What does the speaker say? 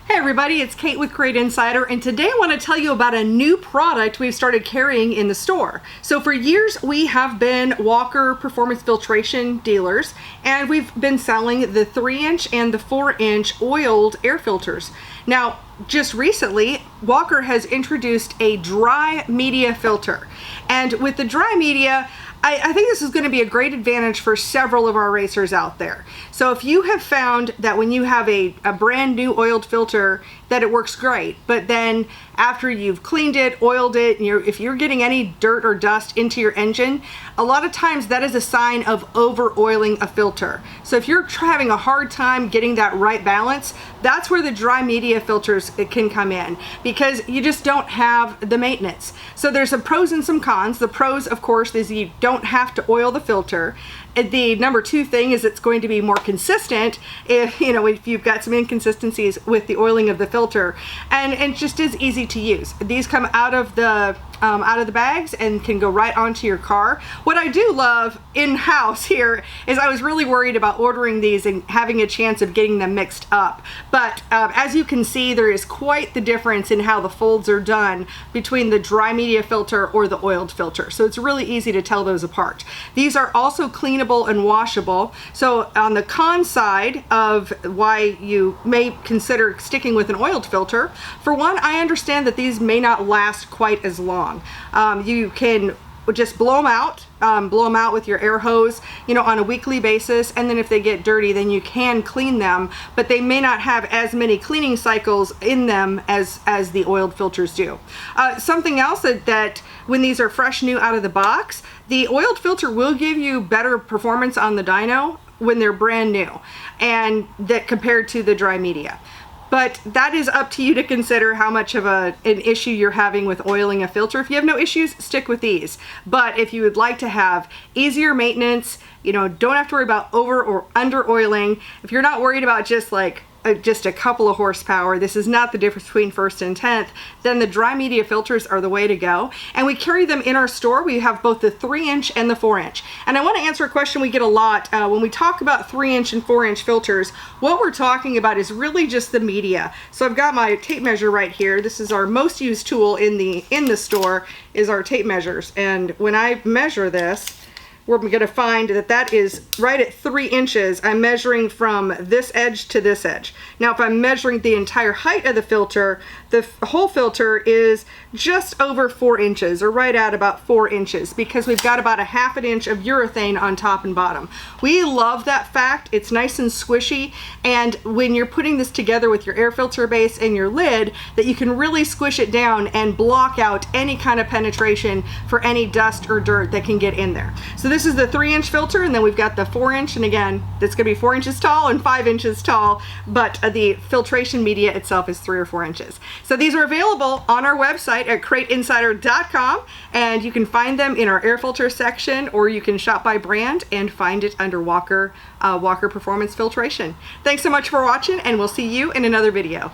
Hey everybody, it's Kate with Crate Insider, and today I want to tell you about a new product we've started carrying in the store. So for years we have been Walker performance filtration dealers, and we've been selling the 3-inch and the 4-inch oiled air filters. Now, just recently, Walker has introduced a dry media filter, and with the dry media, I think this is going to be a great advantage for several of our racers out there. So if you have found that when you have a brand new oiled filter that it works great, but then after you've cleaned it, oiled it, and if you're getting any dirt or dust into your engine, a lot of times that is a sign of over oiling a filter. So if you're having a hard time getting that right balance, that's where the dry media filters can come in, because you just don't have the maintenance. So there's some pros and some cons. The pros, of course, is you don't have to oil the filter. The number two thing is it's going to be more consistent if you've got some inconsistencies with the oiling of the filter, and it just is easy to use. These come out of the bags and can go right onto your car. What I do love in-house here is I was really worried about ordering these and having a chance of getting them mixed up, but as you can see, there is quite the difference in how the folds are done between the dry media filter or the oiled filter, so it's really easy to tell those apart. These are also cleanable and washable. So on the con side of why you may consider sticking with an oiled filter, for one, I understand that these may not last quite as long. You can just blow them out with your air hose, on a weekly basis, and then if they get dirty, then you can clean them, but they may not have as many cleaning cycles in them as the oiled filters do. Something else that when these are fresh new out of the box, the oiled filter will give you better performance on the dyno when they're brand new, and that compared to the dry media. But that is up to you to consider how much of an issue you're having with oiling a filter. If you have no issues, stick with these. But if you would like to have easier maintenance, don't have to worry about over or under oiling, if you're not worried about just a couple of horsepower, this is not the difference between first and 10th, then the dry media filters are the way to go. And we carry them in our store. We have both the 3-inch and the 4-inch. And I want to answer a question we get a lot when we talk about 3-inch and 4-inch filters. What we're talking about is really just the media. So I've got my tape measure right here. This is our most used tool in the store, is our tape measures. And when I measure this, we're going to find that that is right at 3 inches. I'm measuring from this edge to this edge. Now, if I'm measuring the entire height of the filter, the whole filter is just over 4 inches, or right at about 4 inches, because we've got about a ½ inch of urethane on top and bottom. We love that fact. It's nice and squishy, and when you're putting this together with your air filter base and your lid, that you can really squish it down and block out any kind of penetration for any dust or dirt that can get in there. So this is the 3-inch filter, and then we've got the 4-inch, and again, it's going to be 4 inches tall and 5 inches tall, but the filtration media itself is 3 or 4 inches. So these are available on our website at CrateInsider.com, and you can find them in our air filter section, or you can shop by brand and find it under Walker Performance Filtration. Thanks so much for watching, and we'll see you in another video.